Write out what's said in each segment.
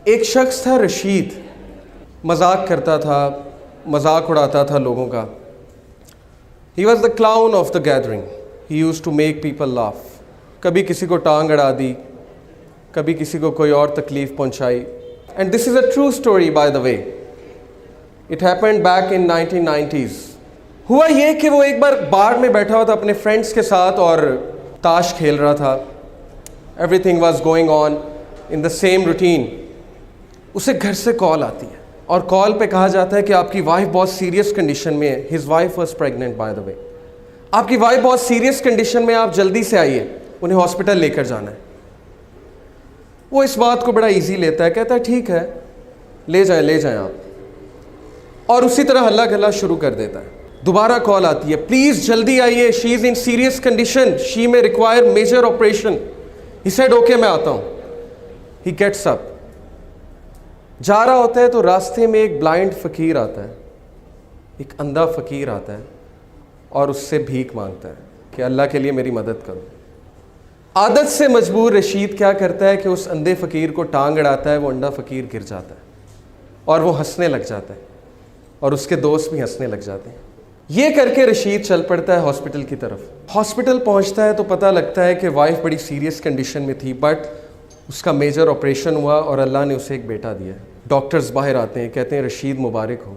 ایک شخص تھا رشید، مذاق کرتا تھا، مذاق اڑاتا تھا لوگوں کا. He was the clown of the gathering. He use to make people laugh. کبھی کسی کو ٹانگ اڑا دی، کبھی کسی کو کوئی اور تکلیف پہنچائی. And this is a true story by the way. It happened back in 1990s. ہوا یہ کہ وہ ایک بار بار میں بیٹھا ہوا تھا اپنے فرینڈس کے ساتھ اور تاش کھیل رہا تھا. Every thing was going on in the same routine. اسے گھر سے کال آتی ہے اور کال پہ کہا جاتا ہے کہ آپ کی وائف بہت سیریس کنڈیشن میں ہے. His wife was pregnant by the way. آپ کی وائف بہت سیریس کنڈیشن میں، آپ جلدی سے آئیے، انہیں ہاسپٹل لے کر جانا ہے. وہ اس بات کو بڑا ایزی لیتا ہے، کہتا ہے ٹھیک ہے لے جائیں آپ، اور اسی طرح ہلا گلا شروع کر دیتا ہے. دوبارہ کال آتی ہے، پلیز جلدی آئیے، شی از ان سیریس کنڈیشن، شی میں require major operation. He said okay میں آتا ہوں. He gets up. جا رہا ہوتا ہے تو راستے میں ایک بلائنڈ فقیر آتا ہے، ایک اندھا فقیر آتا ہے اور اس سے بھیک مانگتا ہے کہ اللہ کے لیے میری مدد کرو. عادت سے مجبور رشید کیا کرتا ہے کہ اس اندھے فقیر کو ٹانگ اڑاتا ہے. وہ اندھا فقیر گر جاتا ہے اور وہ ہنسنے لگ جاتا ہے اور اس کے دوست بھی ہنسنے لگ جاتے ہیں. یہ کر کے رشید چل پڑتا ہے ہاسپٹل کی طرف. ہاسپٹل پہنچتا ہے تو پتہ لگتا ہے کہ وائف بڑی سیریس کنڈیشن میں تھی، بٹ اس کا میجر آپریشن ہوا اور اللہ نے اسے ایک بیٹا دیا ہے. ڈاکٹرز باہر آتے ہیں، کہتے ہیں رشید مبارک ہو،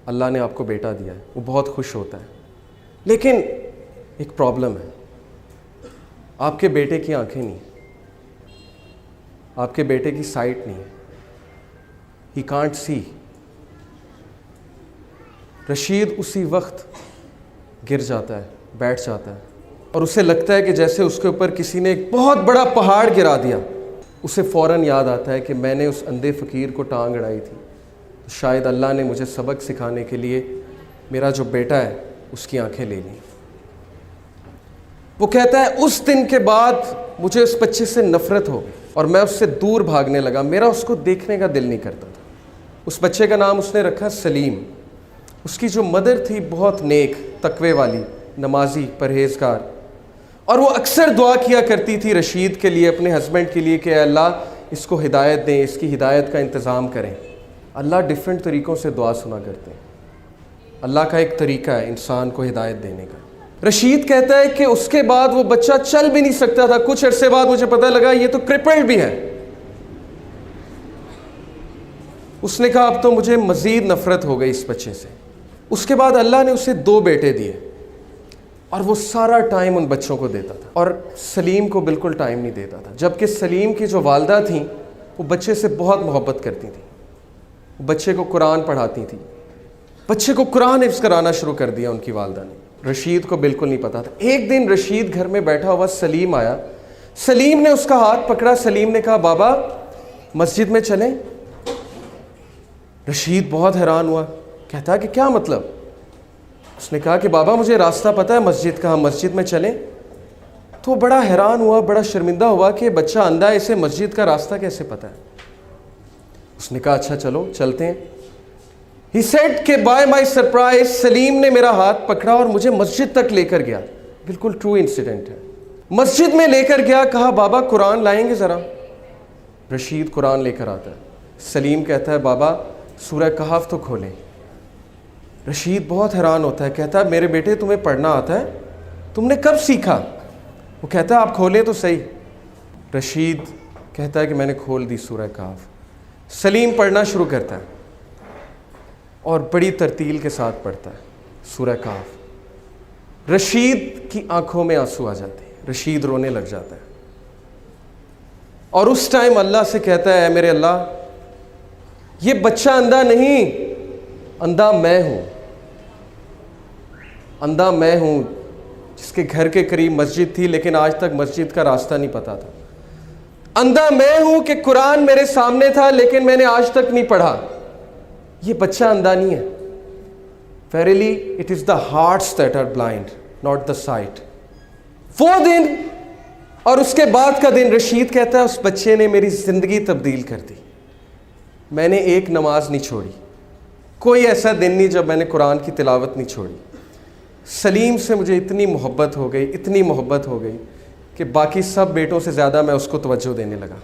اللہ نے آپ کو بیٹا دیا ہے. وہ بہت خوش ہوتا ہے. لیکن ایک پرابلم ہے، آپ کے بیٹے کی آنکھیں نہیں، آپ کے بیٹے کی سائٹ نہیں ہے. He can't see. رشید اسی وقت گر جاتا ہے، بیٹھ جاتا ہے اور اسے لگتا ہے کہ جیسے اس کے اوپر کسی نے ایک بہت بڑا پہاڑ گرا دیا. اسے فوراً یاد آتا ہے کہ میں نے اس اندھے فقیر کو ٹانگ اڑائی تھی، تو شاید اللہ نے مجھے سبق سکھانے کے لیے میرا جو بیٹا ہے اس کی آنکھیں لے لیں. وہ کہتا ہے اس دن کے بعد مجھے اس بچے سے نفرت ہو گئی اور میں اس سے دور بھاگنے لگا. میرا اس کو دیکھنے کا دل نہیں کرتا تھا. اس بچے کا نام اس نے رکھا سلیم. اس کی جو مدر تھی بہت نیک، تقوی والی، نمازی، پرہیزگار، اور وہ اکثر دعا کیا کرتی تھی رشید کے لیے، اپنے ہسبینڈ کے لیے کہ اے اللہ اس کو ہدایت دیں، اس کی ہدایت کا انتظام کریں. اللہ ڈیفرنٹ طریقوں سے دعا سنا کرتے ہیں. اللہ کا ایک طریقہ ہے انسان کو ہدایت دینے کا. رشید کہتا ہے کہ اس کے بعد وہ بچہ چل بھی نہیں سکتا تھا. کچھ عرصے بعد مجھے پتہ لگا یہ تو کرپلڈ بھی ہے. اس نے کہا اب تو مجھے مزید نفرت ہو گئی اس بچے سے. اس کے بعد اللہ نے اسے 2 بیٹے دیے اور وہ سارا ٹائم ان بچوں کو دیتا تھا اور سلیم کو بالکل ٹائم نہیں دیتا تھا. جبکہ سلیم کی جو والدہ تھیں وہ بچے سے بہت محبت کرتی تھیں. وہ بچے کو قرآن پڑھاتی تھی. بچے کو قرآن حفظ کرانا شروع کر دیا ان کی والدہ نے. رشید کو بالکل نہیں پتا تھا. ایک دن رشید گھر میں بیٹھا ہوا سلیم آیا. سلیم نے اس کا ہاتھ پکڑا. سلیم نے کہا بابا مسجد میں چلیں. رشید بہت حیران ہوا. کہتا کہ کیا مطلب؟ اس نے کہا کہ بابا مجھے راستہ پتہ ہے مسجد کا، ہم مسجد میں چلیں. تو بڑا حیران ہوا، بڑا شرمندہ ہوا کہ بچہ اندھا ہے، اسے مسجد کا راستہ کیسے پتہ ہے. اس نے کہا اچھا چلو چلتے ہیں. He said کہ by my surprise سلیم نے میرا ہاتھ پکڑا اور مجھے مسجد تک لے کر گیا. بالکل ٹرو انسیڈنٹ ہے. مسجد میں لے کر گیا. کہا بابا قرآن لائیں گے ذرا. رشید قرآن لے کر آتا ہے. سلیم کہتا ہے بابا سورہ کہف تو کھولیں. رشید بہت حیران ہوتا ہے. کہتا ہے میرے بیٹے تمہیں پڑھنا آتا ہے؟ تم نے کب سیکھا؟ وہ کہتا ہے آپ کھولیں تو صحیح. رشید کہتا ہے کہ میں نے کھول دی سورہ کہف. سلیم پڑھنا شروع کرتا ہے اور بڑی ترتیل کے ساتھ پڑھتا ہے سورہ کہف. رشید کی آنکھوں میں آنسو آ جاتے ہیں. رشید رونے لگ جاتا ہے اور اس ٹائم اللہ سے کہتا ہے اے میرے اللہ یہ بچہ اندھا نہیں، اندھا میں ہوں. اندھا میں ہوں جس کے گھر کے قریب مسجد تھی لیکن آج تک مسجد کا راستہ نہیں پتا تھا. اندھا میں ہوں کہ قرآن میرے سامنے تھا لیکن میں نے آج تک نہیں پڑھا. یہ بچہ اندھا نہیں ہے. Verily it is the hearts that are blind, not the sight. وہ دن اور اس کے بعد کا دن رشید کہتا ہے اس بچے نے میری زندگی تبدیل کر دی. میں نے ایک نماز نہیں چھوڑی. کوئی ایسا دن نہیں جب میں نے قرآن کی تلاوت نہیں چھوڑی. سلیم سے مجھے اتنی محبت ہو گئی کہ باقی سب بیٹوں سے زیادہ میں اس کو توجہ دینے لگا.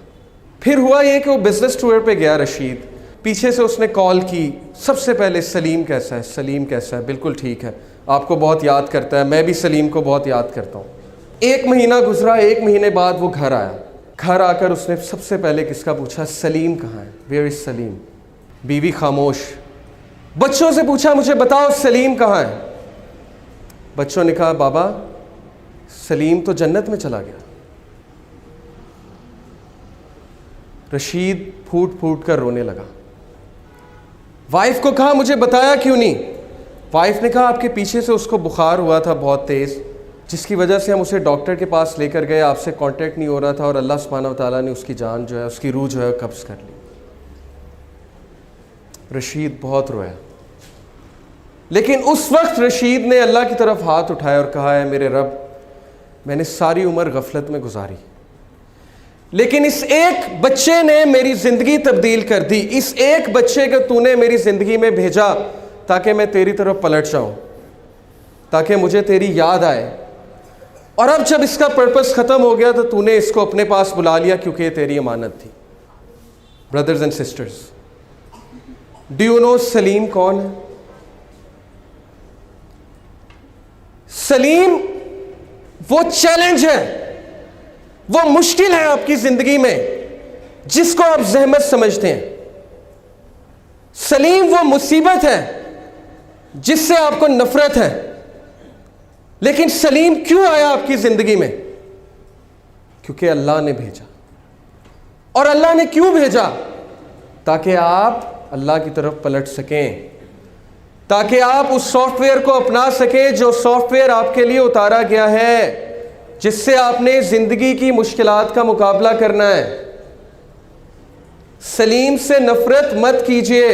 پھر ہوا یہ کہ وہ بزنس ٹور پہ گیا رشید، پیچھے سے اس نے کال کی، سب سے پہلے سلیم کیسا ہے، سلیم کیسا ہے، بالکل ٹھیک ہے، آپ کو بہت یاد کرتا ہے، میں بھی سلیم کو بہت یاد کرتا ہوں۔ 1 مہینہ گزرا، 1 مہینے بعد وہ گھر آیا، گھر آ کر اس نے سب سے پہلے کس کا پوچھا؟ سلیم کہاں ہے، ویئر از سلیم؟ بیوی خاموش، بچوں سے پوچھا مجھے بتاؤ سلیم کہاں ہے؟ بچوں نے کہا بابا سلیم تو جنت میں چلا گیا۔ رشید پھوٹ پھوٹ کر رونے لگا۔ وائف کو کہا مجھے بتایا کیوں نہیں؟ وائف نے کہا آپ کے پیچھے سے اس کو بخار ہوا تھا بہت تیز، جس کی وجہ سے ہم اسے ڈاکٹر کے پاس لے کر گئے، آپ سے کانٹیکٹ نہیں ہو رہا تھا، اور اللہ سبحانہ و تعالیٰ نے اس کی جان جو ہے، اس کی روح جو ہے قبض کر لی۔ رشید بہت رویا، لیکن اس وقت رشید نے اللہ کی طرف ہاتھ اٹھایا اور کہا ہے میرے رب، میں نے ساری عمر غفلت میں گزاری، لیکن اس ایک بچے نے میری زندگی تبدیل کر دی، اس ایک بچے کو تو نے میری زندگی میں بھیجا تاکہ میں تیری طرف پلٹ جاؤں، تاکہ مجھے تیری یاد آئے، اور اب جب اس کا پرپس ختم ہو گیا تو نے اس کو اپنے پاس بلا لیا کیونکہ یہ تیری امانت تھی۔ Brothers and sisters, do you know Salim کون ہے؟ سلیم وہ چیلنج ہے، وہ مشکل ہے آپ کی زندگی میں جس کو آپ زحمت سمجھتے ہیں۔ سلیم وہ مصیبت ہے جس سے آپ کو نفرت ہے، لیکن سلیم کیوں آیا آپ کی زندگی میں؟ کیونکہ اللہ نے بھیجا۔ اور اللہ نے کیوں بھیجا؟ تاکہ آپ اللہ کی طرف پلٹ سکیں، تاکہ آپ اس سافٹ ویئر کو اپنا سکیں جو سافٹ ویئر آپ کے لیے اتارا گیا ہے، جس سے آپ نے زندگی کی مشکلات کا مقابلہ کرنا ہے۔ سلیم سے نفرت مت کیجیے،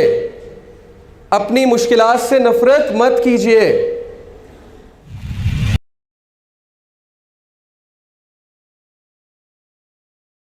اپنی مشکلات سے نفرت مت کیجیے۔